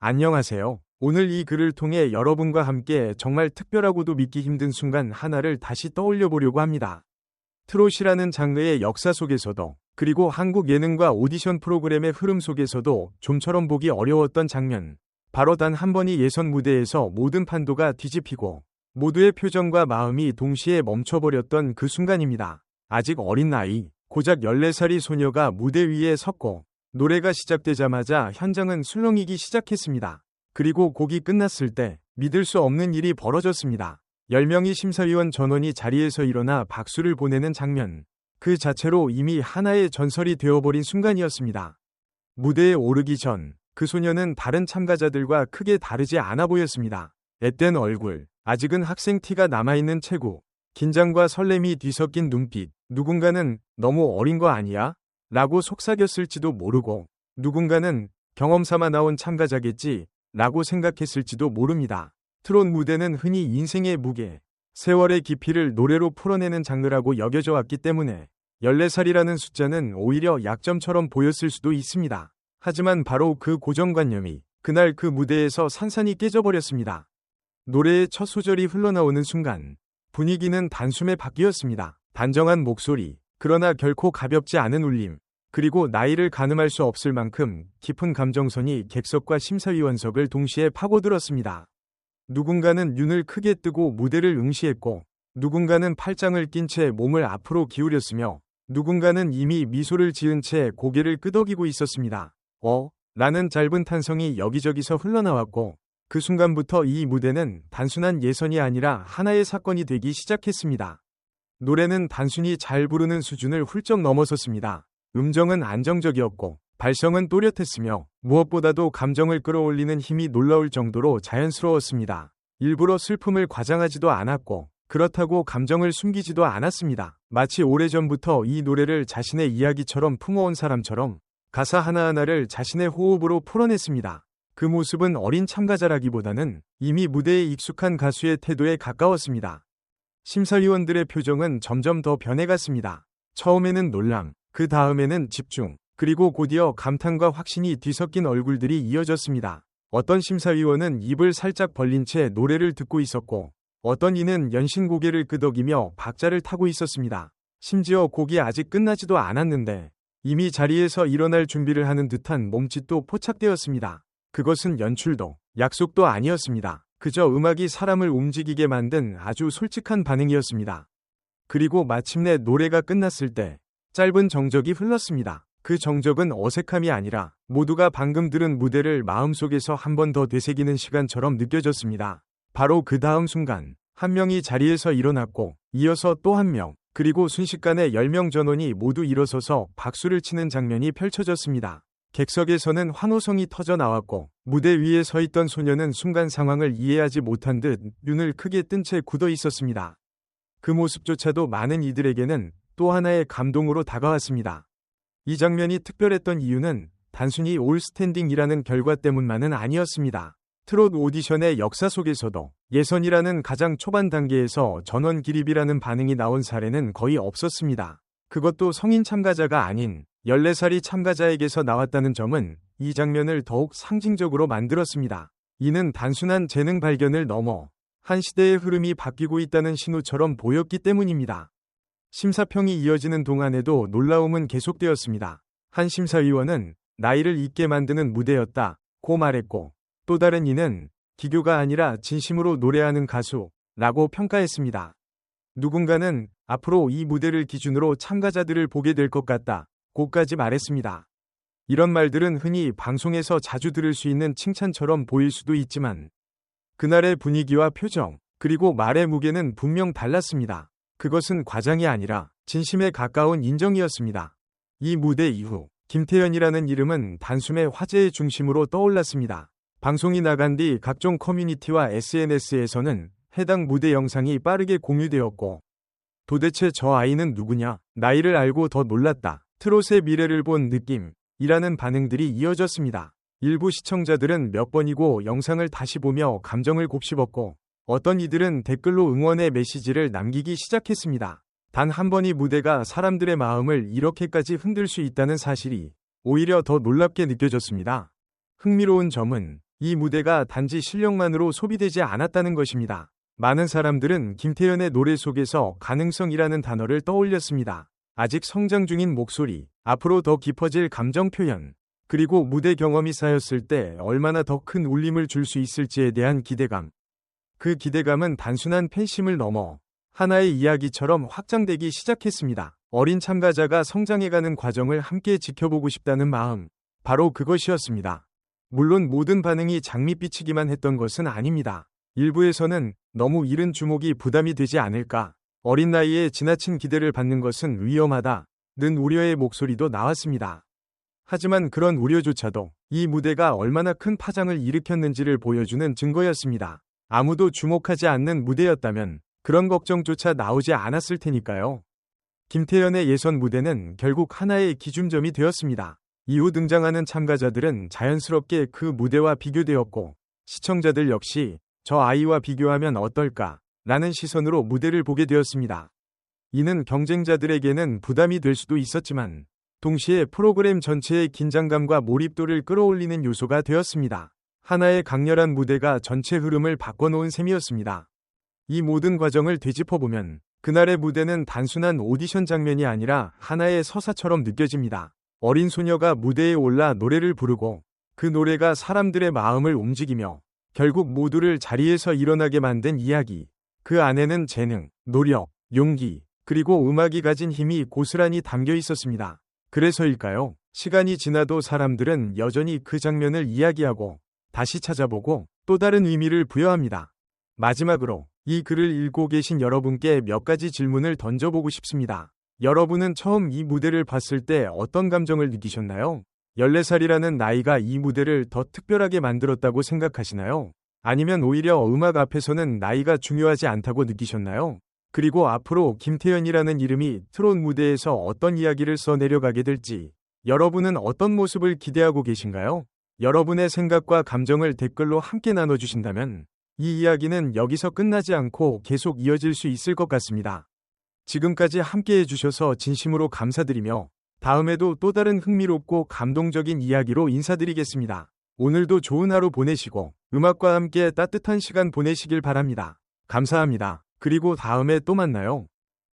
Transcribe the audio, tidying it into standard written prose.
안녕하세요. 오늘 이 글을 통해 여러분과 함께 정말 특별하고도 믿기 힘든 순간 하나를 다시 떠올려 보려고 합니다. 트롯이라는 장르의 역사 속에서도, 그리고 한국 예능과 오디션 프로그램의 흐름 속에서도 좀처럼 보기 어려웠던 장면. 바로 단 한 번이 예선 무대에서 모든 판도가 뒤집히고 모두의 표정과 마음이 동시에 멈춰버렸던 그 순간입니다. 아직 어린 나이, 고작 14살이 소녀가 무대 위에 섰고 노래가 시작되자마자 현장은 술렁이기 시작했습니다. 그리고 곡이 끝났을 때 믿을 수 없는 일이 벌어졌습니다. 10명의 심사위원 전원이 자리에서 일어나 박수를 보내는 장면. 그 자체로 이미 하나의 전설이 되어버린 순간이었습니다. 무대에 오르기 전 그 소녀는 다른 참가자들과 크게 다르지 않아 보였습니다. 앳된 얼굴, 아직은 학생 티가 남아있는 체구, 긴장과 설렘이 뒤섞인 눈빛. 누군가는 너무 어린 거 아니야? 라고 속삭였을지도 모르고, 누군가는 경험 삼아 나온 참가자겠지 라고 생각했을지도 모릅니다. 트롯 무대는 흔히 인생의 무게, 세월의 깊이를 노래로 풀어내는 장르라고 여겨져 왔기 때문에 14살이라는 숫자는 오히려 약점처럼 보였을 수도 있습니다. 하지만 바로 그 고정관념이 그날 그 무대에서 산산이 깨져버렸습니다. 노래의 첫 소절이 흘러나오는 순간 분위기는 단숨에 바뀌었습니다. 단정한 목소리, 그러나 결코 가볍지 않은 울림, 그리고 나이를 가늠할 수 없을 만큼 깊은 감정선이 객석과 심사위원석을 동시에 파고들었습니다. 누군가는 눈을 크게 뜨고 무대를 응시했고, 누군가는 팔짱을 낀 채 몸을 앞으로 기울였으며, 누군가는 이미 미소를 지은 채 고개를 끄덕이고 있었습니다. 라는 짧은 탄성이 여기저기서 흘러나왔고, 그 순간부터 이 무대는 단순한 예선이 아니라 하나의 사건이 되기 시작했습니다. 노래는 단순히 잘 부르는 수준을 훌쩍 넘어섰습니다. 음정은 안정적이었고, 발성은 또렷했으며, 무엇보다도 감정을 끌어올리는 힘이 놀라울 정도로 자연스러웠습니다. 일부러 슬픔을 과장하지도 않았고, 그렇다고 감정을 숨기지도 않았습니다. 마치 오래전부터 이 노래를 자신의 이야기처럼 품어온 사람처럼 가사 하나하나를 자신의 호흡으로 풀어냈습니다. 그 모습은 어린 참가자라기보다는 이미 무대에 익숙한 가수의 태도에 가까웠습니다. 심사위원들의 표정은 점점 더 변해갔습니다. 처음에는 놀람, 그 다음에는 집중, 그리고 곧이어 감탄과 확신이 뒤섞인 얼굴들이 이어졌습니다. 어떤 심사위원은 입을 살짝 벌린 채 노래를 듣고 있었고, 어떤 이는 연신 고개를 끄덕이며 박자를 타고 있었습니다. 심지어 곡이 아직 끝나지도 않았는데 이미 자리에서 일어날 준비를 하는 듯한 몸짓도 포착되었습니다. 그것은 연출도, 약속도 아니었습니다. 그저 음악이 사람을 움직이게 만든 아주 솔직한 반응이었습니다. 그리고 마침내 노래가 끝났을 때 짧은 정적이 흘렀습니다. 그 정적은 어색함이 아니라 모두가 방금 들은 무대를 마음속에서 한 번 더 되새기는 시간처럼 느껴졌습니다. 바로 그 다음 순간 한 명이 자리에서 일어났고, 이어서 또 한 명, 그리고 순식간에 10명 전원이 모두 일어서서 박수를 치는 장면이 펼쳐졌습니다. 객석에서는 환호성이 터져 나왔고, 무대 위에 서 있던 소녀는 순간 상황을 이해하지 못한 듯 눈을 크게 뜬 채 굳어 있었습니다. 그 모습조차도 많은 이들에게는 또 하나의 감동으로 다가왔습니다. 이 장면이 특별했던 이유는 단순히 올 스탠딩이라는 결과 때문만은 아니었습니다. 트롯 오디션의 역사 속에서도 예선이라는 가장 초반 단계에서 전원 기립이라는 반응이 나온 사례는 거의 없었습니다. 그것도 성인 참가자가 아닌 14살이 참가자에게서 나왔다는 점은 이 장면을 더욱 상징적으로 만들었습니다. 이는 단순한 재능 발견을 넘어 한 시대의 흐름이 바뀌고 있다는 신호처럼 보였기 때문입니다. 심사평이 이어지는 동안에도 놀라움은 계속되었습니다. 한 심사위원은 나이를 잊게 만드는 무대였다고 말했고, 또 다른 이는 기교가 아니라 진심으로 노래하는 가수라고 평가했습니다. 누군가는 앞으로 이 무대를 기준으로 참가자들을 보게 될 것 같다고까지 말했습니다. 이런 말들은 흔히 방송에서 자주 들을 수 있는 칭찬처럼 보일 수도 있지만 그날의 분위기와 표정, 그리고 말의 무게는 분명 달랐습니다. 그것은 과장이 아니라 진심에 가까운 인정이었습니다. 이 무대 이후 김태연이라는 이름은 단숨에 화제의 중심으로 떠올랐습니다. 방송이 나간 뒤 각종 커뮤니티와 SNS에서는 해당 무대 영상이 빠르게 공유되었고, 도대체 저 아이는 누구냐? 나이를 알고 더 놀랐다. 트롯의 미래를 본 느낌이라는 반응들이 이어졌습니다. 일부 시청자들은 몇 번이고 영상을 다시 보며 감정을 곱씹었고, 어떤 이들은 댓글로 응원의 메시지를 남기기 시작했습니다. 단 한 번이 무대가 사람들의 마음을 이렇게까지 흔들 수 있다는 사실이 오히려 더 놀랍게 느껴졌습니다. 흥미로운 점은 이 무대가 단지 실력만으로 소비되지 않았다는 것입니다. 많은 사람들은 김태현의 노래 속에서 가능성이라는 단어를 떠올렸습니다. 아직 성장 중인 목소리, 앞으로 더 깊어질 감정 표현, 그리고 무대 경험이 쌓였을 때 얼마나 더 큰 울림을 줄 수 있을지에 대한 기대감. 그 기대감은 단순한 팬심을 넘어 하나의 이야기처럼 확장되기 시작했습니다. 어린 참가자가 성장해가는 과정을 함께 지켜보고 싶다는 마음, 바로 그것이었습니다. 물론 모든 반응이 장밋빛이기만 했던 것은 아닙니다. 일부에서는 너무 이른 주목이 부담이 되지 않을까, 어린 나이에 지나친 기대를 받는 것은 위험하다는 우려의 목소리도 나왔습니다. 하지만 그런 우려조차도 이 무대가 얼마나 큰 파장을 일으켰는지를 보여주는 증거였습니다. 아무도 주목하지 않는 무대였다면 그런 걱정조차 나오지 않았을 테니까요. 김태현의 예선 무대는 결국 하나의 기준점이 되었습니다. 이후 등장하는 참가자들은 자연스럽게 그 무대와 비교되었고, 시청자들 역시 저 아이와 비교하면 어떨까 라는 시선으로 무대를 보게 되었습니다. 이는 경쟁자들에게는 부담이 될 수도 있었지만 동시에 프로그램 전체의 긴장감과 몰입도를 끌어올리는 요소가 되었습니다. 하나의 강렬한 무대가 전체 흐름을 바꿔놓은 셈이었습니다. 이 모든 과정을 되짚어보면 그날의 무대는 단순한 오디션 장면이 아니라 하나의 서사처럼 느껴집니다. 어린 소녀가 무대에 올라 노래를 부르고 그 노래가 사람들의 마음을 움직이며 결국 모두를 자리에서 일어나게 만든 이야기. 그 안에는 재능, 노력, 용기, 그리고 음악이 가진 힘이 고스란히 담겨 있었습니다. 그래서일까요? 시간이 지나도 사람들은 여전히 그 장면을 이야기하고 다시 찾아보고 또 다른 의미를 부여합니다. 마지막으로 이 글을 읽고 계신 여러분께 몇 가지 질문을 던져보고 싶습니다. 여러분은 처음 이 무대를 봤을 때 어떤 감정을 느끼셨나요? 14살이라는 나이가 이 무대를 더 특별하게 만들었다고 생각하시나요? 아니면 오히려 음악 앞에서는 나이가 중요하지 않다고 느끼셨나요? 그리고 앞으로 김태현이라는 이름이 트롯 무대에서 어떤 이야기를 써내려가게 될지 여러분은 어떤 모습을 기대하고 계신가요? 여러분의 생각과 감정을 댓글로 함께 나눠주신다면 이 이야기는 여기서 끝나지 않고 계속 이어질 수 있을 것 같습니다. 지금까지 함께 해주셔서 진심으로 감사드리며 다음에도 또 다른 흥미롭고 감동적인 이야기로 인사드리겠습니다. 오늘도 좋은 하루 보내시고 음악과 함께 따뜻한 시간 보내시길 바랍니다. 감사합니다. 그리고 다음에 또 만나요.